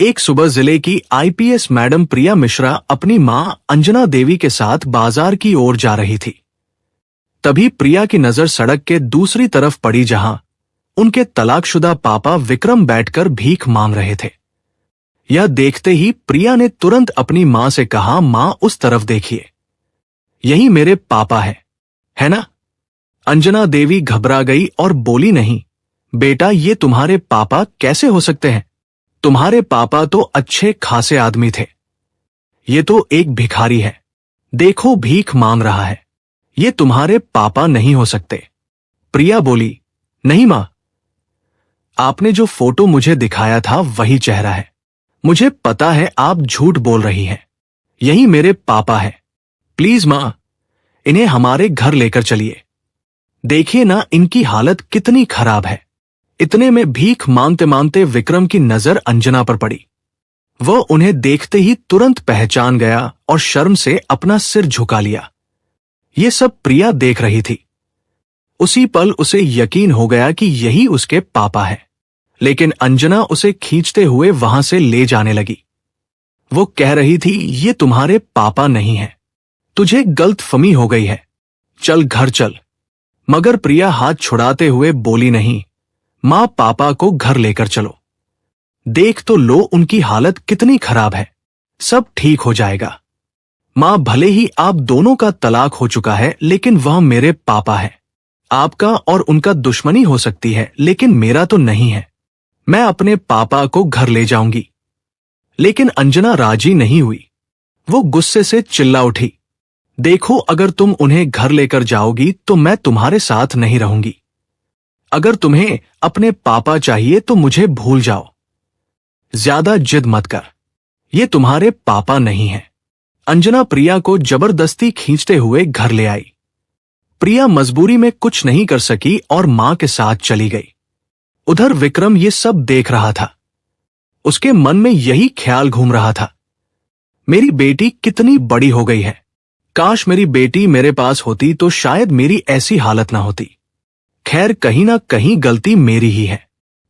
एक सुबह जिले की आईपीएस मैडम प्रिया मिश्रा अपनी मां अंजना देवी के साथ बाजार की ओर जा रही थी। तभी प्रिया की नजर सड़क के दूसरी तरफ पड़ी जहां उनके तलाकशुदा पापा विक्रम बैठकर भीख मांग रहे थे। यह देखते ही प्रिया ने तुरंत अपनी मां से कहा, मां उस तरफ देखिए, यही मेरे पापा है ना? अंजना देवी घबरा गई और बोली, नहीं बेटा, ये तुम्हारे पापा कैसे हो सकते हैं? तुम्हारे पापा तो अच्छे खासे आदमी थे, ये तो एक भिखारी है, देखो भीख मांग रहा है, ये तुम्हारे पापा नहीं हो सकते। प्रिया बोली, नहीं मां, आपने जो फोटो मुझे दिखाया था वही चेहरा है, मुझे पता है आप झूठ बोल रही हैं, यही मेरे पापा है, प्लीज मां, इन्हें हमारे घर लेकर चलिए, देखिए ना इनकी हालत कितनी खराब है। इतने में भीख मांगते मांगते विक्रम की नजर अंजना पर पड़ी। वह उन्हें देखते ही तुरंत पहचान गया और शर्म से अपना सिर झुका लिया। ये सब प्रिया देख रही थी। उसी पल उसे यकीन हो गया कि यही उसके पापा है, लेकिन अंजना उसे खींचते हुए वहां से ले जाने लगी। वो कह रही थी, ये तुम्हारे पापा नहीं है, तुझे गलतफहमी हो गई है, चल घर चल। मगर प्रिया हाथ छुड़ाते हुए बोली, नहीं मां, पापा को घर लेकर चलो, देख तो लो उनकी हालत कितनी खराब है, सब ठीक हो जाएगा। मां, भले ही आप दोनों का तलाक हो चुका है, लेकिन वह मेरे पापा है। आपका और उनका दुश्मनी हो सकती है, लेकिन मेरा तो नहीं है। मैं अपने पापा को घर ले जाऊंगी। लेकिन अंजना राजी नहीं हुई। वो गुस्से से चिल्ला उठी, देखो, अगर तुम उन्हें घर लेकर जाओगी तो मैं तुम्हारे साथ नहीं रहूंगी। अगर तुम्हें अपने पापा चाहिए तो मुझे भूल जाओ, ज्यादा जिद मत कर, ये तुम्हारे पापा नहीं हैं। अंजना प्रिया को जबरदस्ती खींचते हुए घर ले आई। प्रिया मजबूरी में कुछ नहीं कर सकी और मां के साथ चली गई। उधर विक्रम ये सब देख रहा था। उसके मन में यही ख्याल घूम रहा था, मेरी बेटी कितनी बड़ी हो गई है, काश मेरी बेटी मेरे पास होती तो शायद मेरी ऐसी हालत ना होती। खैर, कहीं ना कहीं गलती मेरी ही है,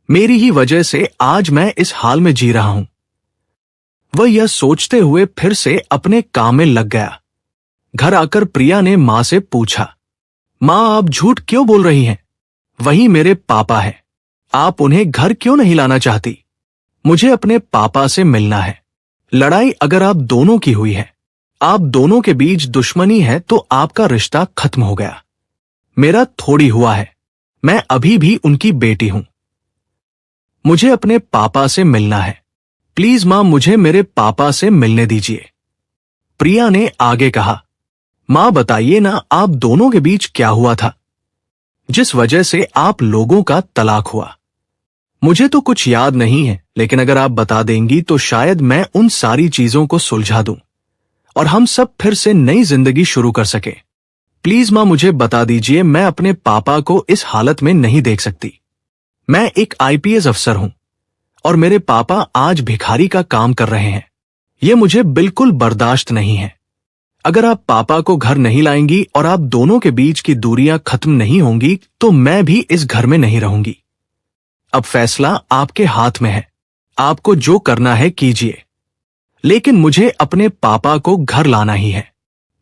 मेरी ही वजह से आज मैं इस हाल में जी रहा हूं। वह यह सोचते हुए फिर से अपने काम में लग गया। घर आकर प्रिया ने मां से पूछा, मां, आप झूठ क्यों बोल रही हैं? वही मेरे पापा है, आप उन्हें घर क्यों नहीं लाना चाहती? मुझे अपने पापा से मिलना है। लड़ाई अगर आप दोनों की हुई है, आप दोनों के बीच दुश्मनी है, तो आपका रिश्ता खत्म हो गया। मेरा थोड़ी हुआ है, मैं अभी भी उनकी बेटी हूं। मुझे अपने पापा से मिलना है, प्लीज मां, मुझे मेरे पापा से मिलने दीजिए। प्रिया ने आगे कहा, मां बताइए ना, आप दोनों के बीच क्या हुआ था, जिस वजह से आप लोगों का तलाक हुआ? मुझे तो कुछ याद नहीं है, लेकिन अगर आप बता देंगी तो शायद मैं उन सारी चीजों को सुलझा दूं और हम सब फिर से नई जिंदगी शुरू कर सके। प्लीज मां, मुझे बता दीजिए, मैं अपने पापा को इस हालत में नहीं देख सकती। मैं एक आईपीएस अफसर हूं और मेरे पापा आज भिखारी का काम कर रहे हैं, ये मुझे बिल्कुल बर्दाश्त नहीं है। अगर आप पापा को घर नहीं लाएंगी और आप दोनों के बीच की दूरियां खत्म नहीं होंगी तो मैं भी इस घर में नहीं रहूंगी। अब फैसला आपके हाथ में है, आपको जो करना है कीजिए, लेकिन मुझे अपने पापा को घर लाना ही है।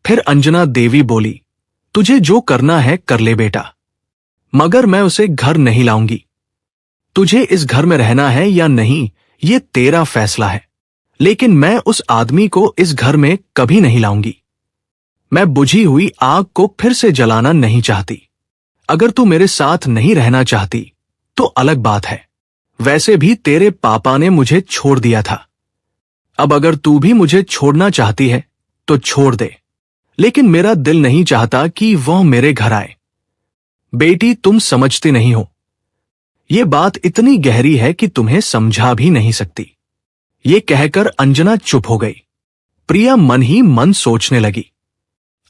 फिर अंजना देवी बोली, तुझे जो करना है कर ले बेटा, मगर मैं उसे घर नहीं लाऊंगी। तुझे इस घर में रहना है या नहीं, ये तेरा फैसला है, लेकिन मैं उस आदमी को इस घर में कभी नहीं लाऊंगी। मैं बुझी हुई आग को फिर से जलाना नहीं चाहती। अगर तू मेरे साथ नहीं रहना चाहती तो अलग बात है, वैसे भी तेरे पापा ने मुझे छोड़ दिया था। अब अगर तू भी मुझे छोड़ना चाहती है तो छोड़ दे, लेकिन मेरा दिल नहीं चाहता कि वह मेरे घर आए। बेटी, तुम समझती नहीं हो, ये बात इतनी गहरी है कि तुम्हें समझा भी नहीं सकती। ये कहकर अंजना चुप हो गई। प्रिया मन ही मन सोचने लगी,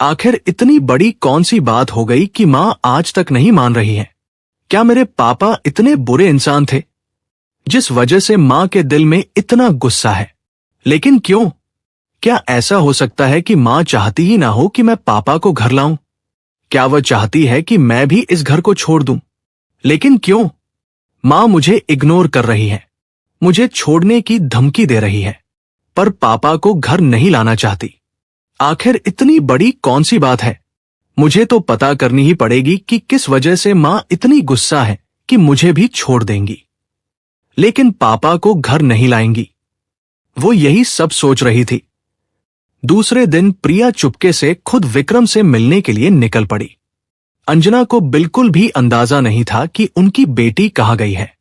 आखिर इतनी बड़ी कौन सी बात हो गई कि मां आज तक नहीं मान रही है? क्या मेरे पापा इतने बुरे इंसान थे जिस वजह से मां के दिल में इतना गुस्सा है? लेकिन क्यों? क्या ऐसा हो सकता है कि मां चाहती ही ना हो कि मैं पापा को घर लाऊं? क्या वह चाहती है कि मैं भी इस घर को छोड़ दूं? लेकिन क्यों? मां मुझे इग्नोर कर रही है, मुझे छोड़ने की धमकी दे रही है, पर पापा को घर नहीं लाना चाहती। आखिर इतनी बड़ी कौन सी बात है? मुझे तो पता करनी ही पड़ेगी कि किस वजह से मां इतनी गुस्सा है कि मुझे भी छोड़ देंगी, लेकिन पापा को घर नहीं लाएंगी। वो यही सब सोच रही थी। दूसरे दिन प्रिया चुपके से खुद विक्रम से मिलने के लिए निकल पड़ी। अंजना को बिल्कुल भी अंदाजा नहीं था कि उनकी बेटी कहाँ गई है।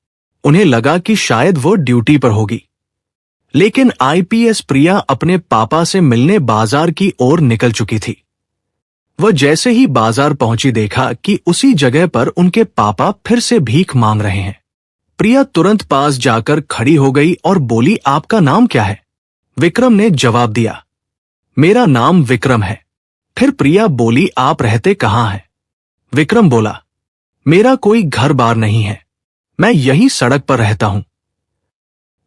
उन्हें लगा कि शायद वो ड्यूटी पर होगी, लेकिन आईपीएस प्रिया अपने पापा से मिलने बाजार की ओर निकल चुकी थी। वह जैसे ही बाजार पहुंची देखा कि उसी जगह पर उनके पापा फिर से भीख मांग रहे हैं। प्रिया तुरंत पास जाकर खड़ी हो गई और बोली, आपका नाम क्या है? विक्रम ने जवाब दिया, मेरा नाम विक्रम है। फिर प्रिया बोली, आप रहते कहाँ हैं? विक्रम बोला, मेरा कोई घर बार नहीं है, मैं यही सड़क पर रहता हूं।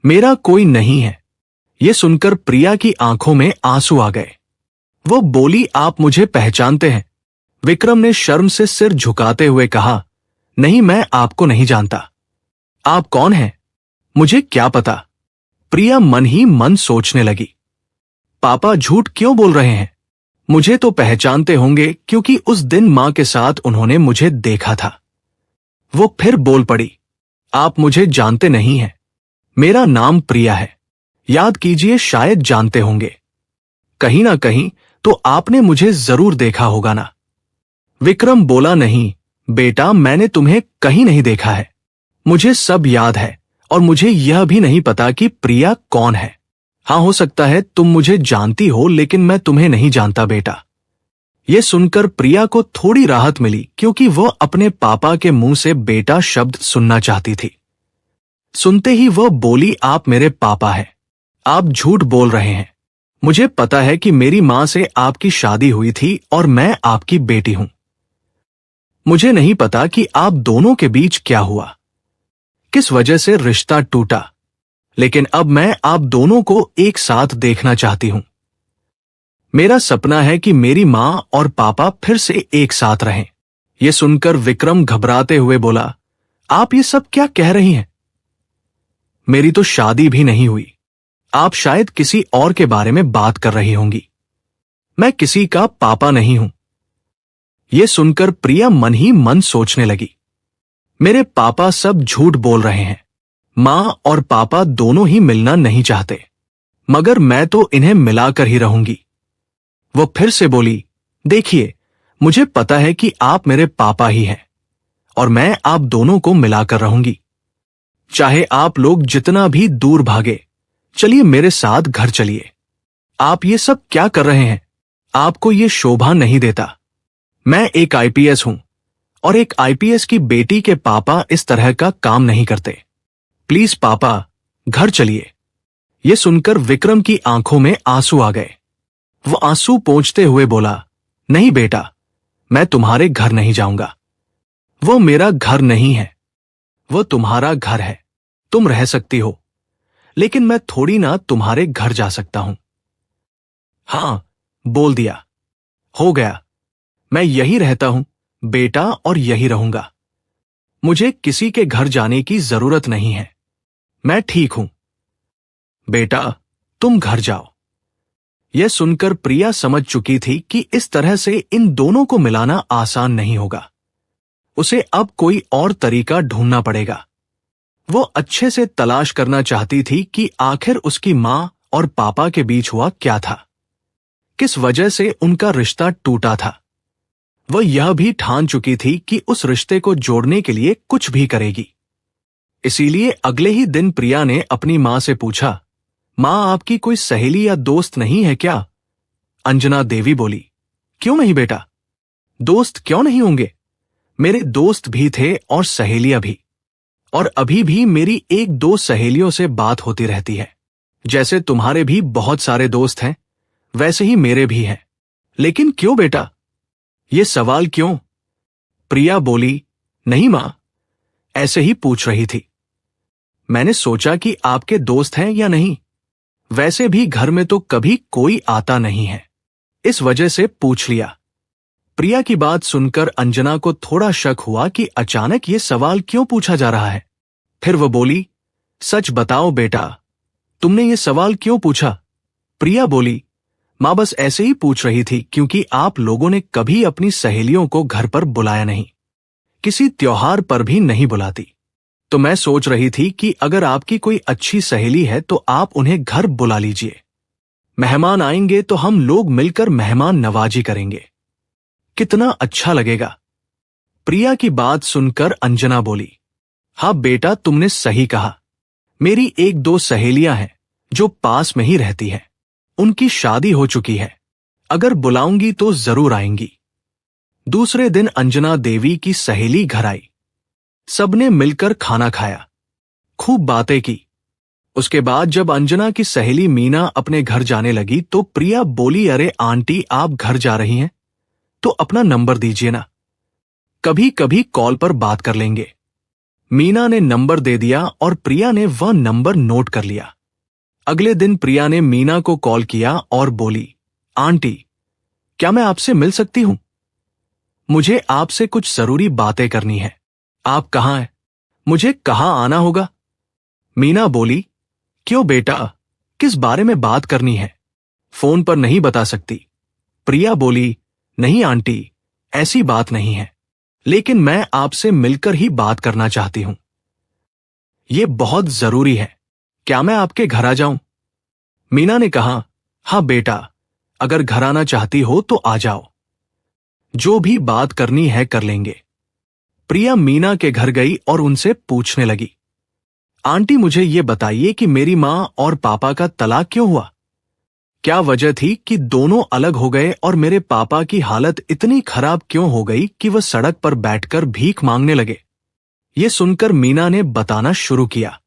मेरा कोई नहीं है। यह सुनकर प्रिया की आंखों में आंसू आ गए। वो बोली, आप मुझे पहचानते हैं? विक्रम ने शर्म से सिर झुकाते हुए कहा, नहीं, मैं आपको नहीं जानता। आप कौन हैं? मुझे क्या पता? प्रिया मन ही मन सोचने लगी। पापा झूठ क्यों बोल रहे हैं? मुझे तो पहचानते होंगे, क्योंकि उस दिन मां के साथ उन्होंने मुझे देखा था। वो फिर बोल पड़ी, आप मुझे जानते नहीं हैं। मेरा नाम प्रिया है। याद कीजिए, शायद जानते होंगे। कहीं ना कहीं तो आपने मुझे जरूर देखा होगा ना? विक्रम बोला, नहीं बेटा, मैंने तुम्हें कहीं नहीं देखा है। मुझे सब याद है और मुझे यह भी नहीं पता कि प्रिया कौन है। हाँ, हो सकता है तुम मुझे जानती हो, लेकिन मैं तुम्हें नहीं जानता बेटा। यह सुनकर प्रिया को थोड़ी राहत मिली, क्योंकि वह अपने पापा के मुंह से बेटा शब्द सुनना चाहती थी। सुनते ही वह बोली, आप मेरे पापा हैं। आप झूठ बोल रहे हैं। मुझे पता है कि मेरी मां से आपकी शादी हुई थी और मैं आपकी बेटी हूं। मुझे नहीं पता कि आप दोनों के बीच क्या हुआ, किस वजह से रिश्ता टूटा, लेकिन अब मैं आप दोनों को एक साथ देखना चाहती हूं। मेरा सपना है कि मेरी मां और पापा फिर से एक साथ रहें। यह सुनकर विक्रम घबराते हुए बोला, आप ये सब क्या कह रही हैं? मेरी तो शादी भी नहीं हुई। आप शायद किसी और के बारे में बात कर रही होंगी। मैं किसी का पापा नहीं हूं। यह सुनकर प्रिया मन ही मन सोचने लगी, मेरे पापा सब झूठ बोल रहे हैं। मां और पापा दोनों ही मिलना नहीं चाहते, मगर मैं तो इन्हें मिलाकर ही रहूंगी। वो फिर से बोली, देखिए, मुझे पता है कि आप मेरे पापा ही हैं और मैं आप दोनों को मिलाकर रहूंगी। चाहे आप लोग जितना भी दूर भागे, चलिए मेरे साथ घर चलिए। आप ये सब क्या कर रहे हैं? आपको ये शोभा नहीं देता। मैं एक आईपीएस हूं और एक आईपीएस की बेटी के पापा इस तरह का काम नहीं करते। प्लीज पापा, घर चलिए। यह सुनकर विक्रम की आंखों में आंसू आ गए। वो आंसू पोंछते हुए बोला, नहीं बेटा, मैं तुम्हारे घर नहीं जाऊंगा। वो मेरा घर नहीं है, वो तुम्हारा घर है। तुम रह सकती हो, लेकिन मैं थोड़ी ना तुम्हारे घर जा सकता हूं। हां, बोल दिया, हो गया। मैं यही रहता हूं बेटा और यही रहूंगा। मुझे किसी के घर जाने की जरूरत नहीं है। मैं ठीक हूं। बेटा, तुम घर जाओ। यह सुनकर प्रिया समझ चुकी थी कि इस तरह से इन दोनों को मिलाना आसान नहीं होगा। उसे अब कोई और तरीका ढूंढना पड़ेगा। वो अच्छे से तलाश करना चाहती थी कि आखिर उसकी मां और पापा के बीच हुआ क्या था, किस वजह से उनका रिश्ता टूटा था। वह यह भी ठान चुकी थी कि उस रिश्ते को जोड़ने के लिए कुछ भी करेगी। इसीलिए अगले ही दिन प्रिया ने अपनी मां से पूछा, मां, आपकी कोई सहेली या दोस्त नहीं है क्या? अंजना देवी बोली, क्यों नहीं बेटा, दोस्त क्यों नहीं होंगे? मेरे दोस्त भी थे और सहेलियां भी, और अभी भी मेरी एक दो सहेलियों से बात होती रहती है। जैसे तुम्हारे भी बहुत सारे दोस्त हैं, वैसे ही मेरे भी हैं। लेकिन क्यों बेटा, ये सवाल क्यों? प्रिया बोली, नहीं मां, ऐसे ही पूछ रही थी। मैंने सोचा कि आपके दोस्त हैं या नहीं। वैसे भी घर में तो कभी कोई आता नहीं है, इस वजह से पूछ लिया। प्रिया की बात सुनकर अंजना को थोड़ा शक हुआ कि अचानक ये सवाल क्यों पूछा जा रहा है। फिर वह बोली, सच बताओ बेटा, तुमने ये सवाल क्यों पूछा? प्रिया बोली, माँ बस ऐसे ही पूछ रही थी क्योंकि आप लोगों ने कभी अपनी सहेलियों को घर पर बुलाया नहीं, किसी त्योहार पर भी नहीं बुलाती। तो मैं सोच रही थी कि अगर आपकी कोई अच्छी सहेली है तो आप उन्हें घर बुला लीजिए। मेहमान आएंगे तो हम लोग मिलकर मेहमान नवाजी करेंगे, कितना अच्छा लगेगा। प्रिया की बात सुनकर अंजना बोली, हाँ बेटा, तुमने सही कहा। मेरी एक दो सहेलियां हैं जो पास में ही रहती हैं, उनकी शादी हो चुकी है, अगर बुलाऊंगी तो जरूर आएंगी। दूसरे दिन अंजना देवी की सहेली घर आई। सबने मिलकर खाना खाया, खूब बातें की। उसके बाद जब अंजना की सहेली मीना अपने घर जाने लगी तो प्रिया बोली, अरे आंटी, आप घर जा रही हैं तो अपना नंबर दीजिए ना, कभी कभी कॉल पर बात कर लेंगे। मीना ने नंबर दे दिया और प्रिया ने वह नंबर नोट कर लिया। अगले दिन प्रिया ने मीना को कॉल किया और बोली, आंटी, क्या मैं आपसे मिल सकती हूं? मुझे आपसे कुछ जरूरी बातें करनी है। आप कहाँ हैं? मुझे कहाँ आना होगा? मीना बोली, क्यों बेटा, किस बारे में बात करनी है? फोन पर नहीं बता सकती। प्रिया बोली, नहीं आंटी, ऐसी बात नहीं है, लेकिन मैं आपसे मिलकर ही बात करना चाहती हूं। ये बहुत जरूरी है, क्या मैं आपके घर आ जाऊं? मीना ने कहा, हाँ बेटा, अगर घर आना चाहती हो तो आ जाओ, जो भी बात करनी है कर लेंगे। प्रिया मीना के घर गई और उनसे पूछने लगी, आंटी मुझे ये बताइए कि मेरी माँ और पापा का तलाक क्यों हुआ? क्या वजह थी कि दोनों अलग हो गए और मेरे पापा की हालत इतनी खराब क्यों हो गई कि वह सड़क पर बैठकर भीख मांगने लगे? ये सुनकर मीना ने बताना शुरू किया,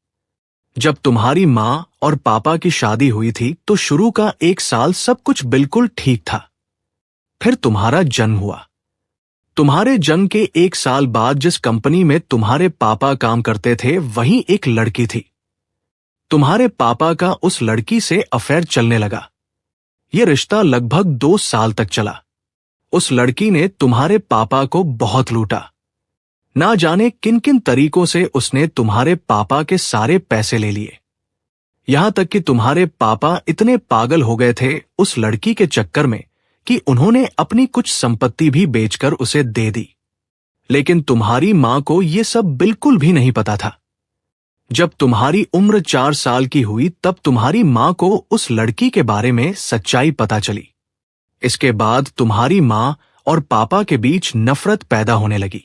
जब तुम्हारी माँ और पापा की शादी हुई थी तो शुरू का 1 साल सब कुछ बिल्कुल ठीक था। फिर तुम्हारा जन्म हुआ। तुम्हारे जन्म के 1 साल बाद जिस कंपनी में तुम्हारे पापा काम करते थे वहीं एक लड़की थी। तुम्हारे पापा का उस लड़की से अफेयर चलने लगा। यह रिश्ता लगभग 2 साल तक चला। उस लड़की ने तुम्हारे पापा को बहुत लूटा। ना जाने किन किन तरीकों से उसने तुम्हारे पापा के सारे पैसे ले लिए। यहां तक कि तुम्हारे पापा इतने पागल हो गए थे उस लड़की के चक्कर में कि उन्होंने अपनी कुछ संपत्ति भी बेचकर उसे दे दी। लेकिन तुम्हारी मां को यह सब बिल्कुल भी नहीं पता था। जब तुम्हारी उम्र 4 साल की हुई तब तुम्हारी मां को उस लड़की के बारे में सच्चाई पता चली। इसके बाद तुम्हारी मां और पापा के बीच नफरत पैदा होने लगी।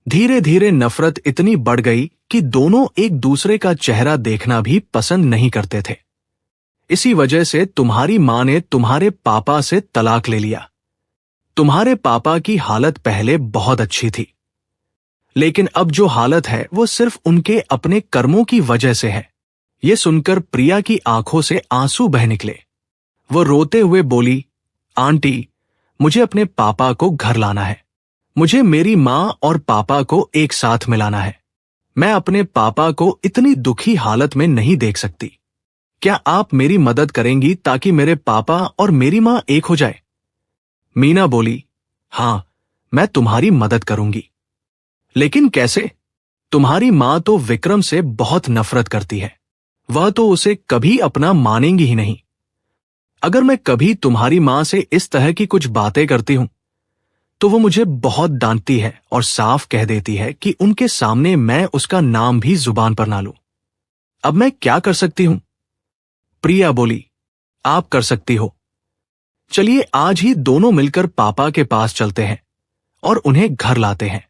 धीरे धीरे नफरत इतनी बढ़ गई कि दोनों एक दूसरे का चेहरा देखना भी पसंद नहीं करते थे। इसी वजह से तुम्हारी मां ने तुम्हारे पापा से तलाक ले लिया। तुम्हारे पापा की हालत पहले बहुत अच्छी थी, लेकिन अब जो हालत है वो सिर्फ उनके अपने कर्मों की वजह से है। ये सुनकर प्रिया की आंखों से आंसू बह निकले। वो रोते हुए बोली, आंटी, मुझे अपने पापा को घर लाना है। मुझे मेरी मां और पापा को एक साथ मिलाना है। मैं अपने पापा को इतनी दुखी हालत में नहीं देख सकती। क्या आप मेरी मदद करेंगी ताकि मेरे पापा और मेरी मां एक हो जाए? मीना बोली, हां, मैं तुम्हारी मदद करूंगी। लेकिन कैसे? तुम्हारी मां तो विक्रम से बहुत नफरत करती है। वह तो उसे कभी अपना मानेंगी ही नहीं। अगर मैं कभी तुम्हारी मां से इस तरह की कुछ बातें करती हूं तो वो मुझे बहुत डांटती है और साफ कह देती है कि उनके सामने मैं उसका नाम भी जुबान पर ना लूं। अब मैं क्या कर सकती हूं? प्रिया बोली, आप कर सकती हो। चलिए आज ही दोनों मिलकर पापा के पास चलते हैं और उन्हें घर लाते हैं।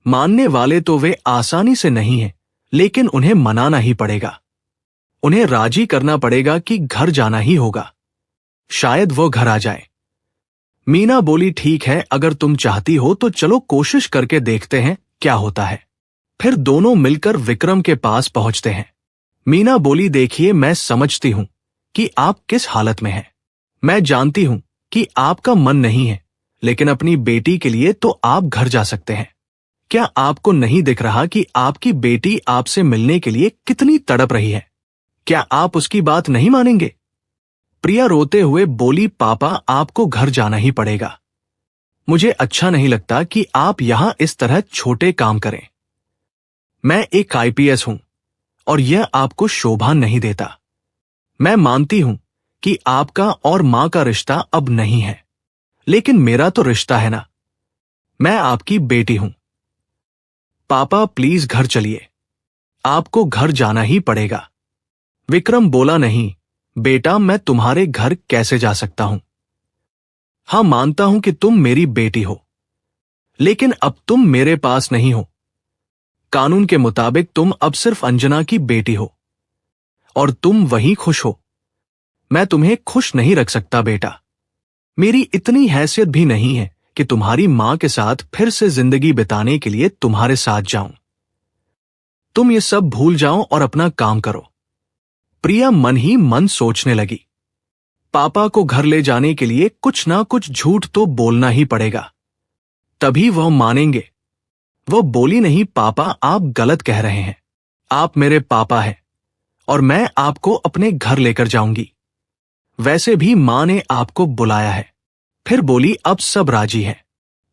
मानने वाले तो वे आसानी से नहीं हैं, लेकिन उन्हें मनाना ही पड़ेगा। उन्हें राजी करना पड़ेगा कि घर जाना ही होगा। शायद वो घर आ जाए। मीना बोली, ठीक है, अगर तुम चाहती हो तो चलो कोशिश करके देखते हैं क्या होता है। फिर दोनों मिलकर विक्रम के पास पहुंचते हैं। मीना बोली, देखिए, मैं समझती हूं कि आप किस हालत में हैं। मैं जानती हूं कि आपका मन नहीं है, लेकिन अपनी बेटी के लिए तो आप घर जा सकते हैं। क्या आपको नहीं दिख रहा कि आपकी बेटी आपसे मिलने के लिए कितनी तड़प रही है? क्या आप उसकी बात नहीं मानेंगे? प्रिया रोते हुए बोली, पापा, आपको घर जाना ही पड़ेगा। मुझे अच्छा नहीं लगता कि आप यहां इस तरह छोटे काम करें। मैं एक आईपीएस हूं और यह आपको शोभा नहीं देता। मैं मानती हूं कि आपका और मां का रिश्ता अब नहीं है, लेकिन मेरा तो रिश्ता है ना। मैं आपकी बेटी हूं। पापा प्लीज घर चलिए, आपको घर जाना ही पड़ेगा। विक्रम बोला, नहीं बेटा, मैं तुम्हारे घर कैसे जा सकता हूं। हाँ, मानता हूं कि तुम मेरी बेटी हो, लेकिन अब तुम मेरे पास नहीं हो। कानून के मुताबिक तुम अब सिर्फ अंजना की बेटी हो, और तुम वहीं खुश हो। मैं तुम्हें खुश नहीं रख सकता बेटा। मेरी इतनी हैसियत भी नहीं है कि तुम्हारी मां के साथ फिर से जिंदगी बिताने के लिए तुम्हारे साथ जाऊं। तुम ये सब भूल जाओ और अपना काम करो। प्रिया मन ही मन सोचने लगी, पापा को घर ले जाने के लिए कुछ ना कुछ झूठ तो बोलना ही पड़ेगा, तभी वह मानेंगे। वह बोली, नहीं पापा, आप गलत कह रहे हैं। आप मेरे पापा हैं और मैं आपको अपने घर लेकर जाऊंगी। वैसे भी मां ने आपको बुलाया है। फिर बोली, अब सब राजी हैं।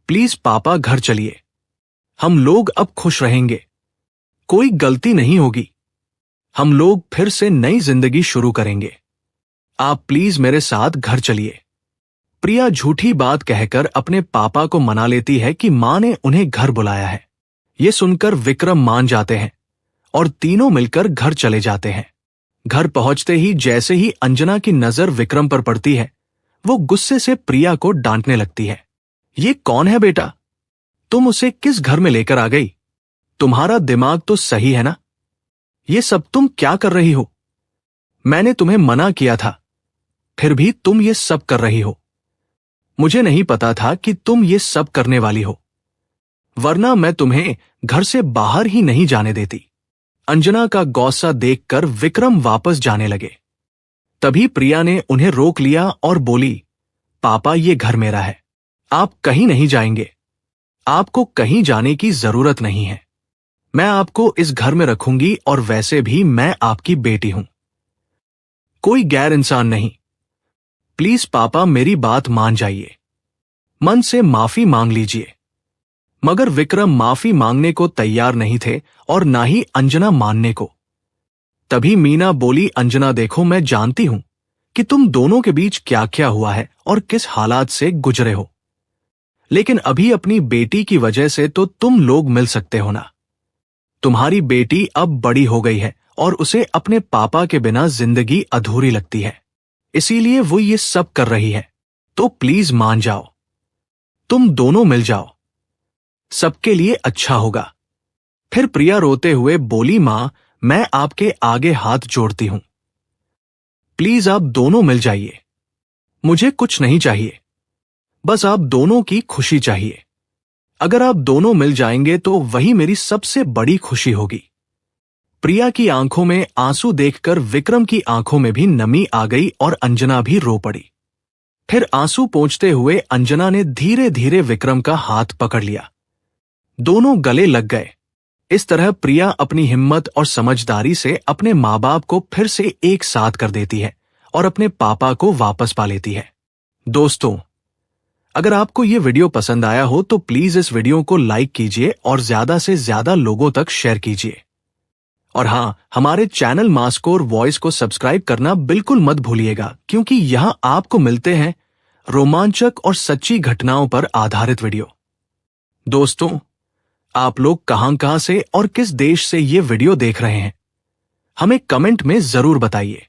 प्लीज पापा घर चलिए, हम लोग अब खुश रहेंगे। कोई गलती नहीं होगी। हम लोग फिर से नई जिंदगी शुरू करेंगे। आप प्लीज मेरे साथ घर चलिए। प्रिया झूठी बात कहकर अपने पापा को मना लेती है कि मां ने उन्हें घर बुलाया है। ये सुनकर विक्रम मान जाते हैं और तीनों मिलकर घर चले जाते हैं। घर पहुंचते ही जैसे ही अंजना की नजर विक्रम पर पड़ती है, वो गुस्से से प्रिया को डांटने लगती है। ये कौन है बेटा? तुम उसे किस घर में लेकर आ गई? तुम्हारा दिमाग तो सही है ना? ये सब तुम क्या कर रही हो? मैंने तुम्हें मना किया था, फिर भी तुम ये सब कर रही हो। मुझे नहीं पता था कि तुम ये सब करने वाली हो, वरना मैं तुम्हें घर से बाहर ही नहीं जाने देती। अंजना का गुस्सा देखकर विक्रम वापस जाने लगे। तभी प्रिया ने उन्हें रोक लिया और बोली, पापा ये घर मेरा है, आप कहीं नहीं जाएंगे। आपको कहीं जाने की जरूरत नहीं है। मैं आपको इस घर में रखूंगी और वैसे भी मैं आपकी बेटी हूं, कोई गैर इंसान नहीं। प्लीज पापा मेरी बात मान जाइए, मन से माफी मांग लीजिए। मगर विक्रम माफी मांगने को तैयार नहीं थे और ना ही अंजना मानने को। तभी मीना बोली, अंजना देखो, मैं जानती हूं कि तुम दोनों के बीच क्या क्या हुआ है और किस हालात से गुजरे हो, लेकिन अभी अपनी बेटी की वजह से तो तुम लोग मिल सकते हो ना। तुम्हारी बेटी अब बड़ी हो गई है और उसे अपने पापा के बिना जिंदगी अधूरी लगती है, इसीलिए वो ये सब कर रही है। तो प्लीज मान जाओ, तुम दोनों मिल जाओ, सबके लिए अच्छा होगा। फिर प्रिया रोते हुए बोली, मां, मैं आपके आगे हाथ जोड़ती हूं, प्लीज आप दोनों मिल जाइए। मुझे कुछ नहीं चाहिए, बस आप दोनों की खुशी चाहिए। अगर आप दोनों मिल जाएंगे तो वही मेरी सबसे बड़ी खुशी होगी। प्रिया की आंखों में आंसू देखकर विक्रम की आंखों में भी नमी आ गई और अंजना भी रो पड़ी। फिर आंसू पोंछते हुए अंजना ने धीरे धीरे विक्रम का हाथ पकड़ लिया। दोनों गले लग गए। इस तरह प्रिया अपनी हिम्मत और समझदारी से अपने माँ बाप को फिर से एक साथ कर देती है और अपने पापा को वापस पा लेती है। दोस्तों, अगर आपको ये वीडियो पसंद आया हो तो प्लीज इस वीडियो को लाइक कीजिए और ज्यादा से ज्यादा लोगों तक शेयर कीजिए। और हाँ, हमारे चैनल मास्कोर वॉइस को सब्सक्राइब करना बिल्कुल मत भूलिएगा, क्योंकि यहां आपको मिलते हैं रोमांचक और सच्ची घटनाओं पर आधारित वीडियो। दोस्तों, आप लोग कहां से और किस देश से ये वीडियो देख रहे हैं, हमें कमेंट में जरूर बताइए।